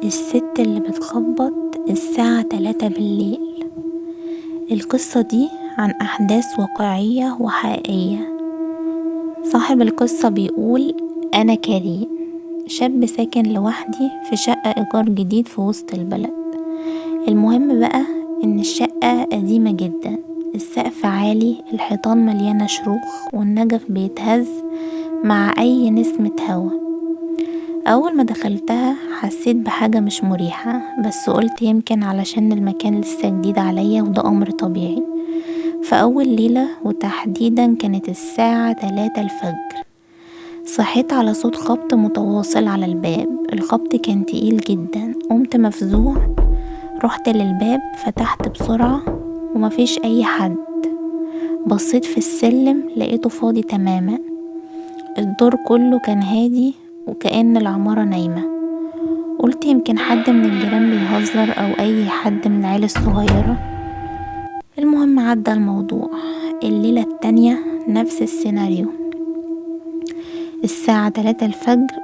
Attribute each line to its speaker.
Speaker 1: الست اللي بتخبط الساعة 3 بالليل. القصة دي عن أحداث واقعية وحقيقية. صاحب القصة بيقول: أنا كريم، شاب ساكن لوحدي في شقة إيجار جديد في وسط البلد. المهم بقى إن الشقة قديمة جدا، السقف عالي، الحيطان مليانة شروخ، والنجف بيتهز مع أي نسمة هوا. أول ما دخلتها حسيت بحاجة مش مريحة، بس قلت يمكن علشان المكان لسه جديد عليا وده أمر طبيعي. فأول ليلة، وتحديدا كانت الساعة 3 الفجر، صحيت على صوت خبط متواصل على الباب. الخبط كان تقيل جدا، قمت مفزوع، رحت للباب، فتحت بسرعة ومفيش أي حد. بصيت في السلم لقيته فاضي تماما، الدور كله كان هادي وكأن العمارة نايمة. قلت يمكن حد من الجيران بيهزر أو أي حد من العيلة الصغيرة. المهم عدى الموضوع. الليلة التانية نفس السيناريو، الساعة 3 الفجر،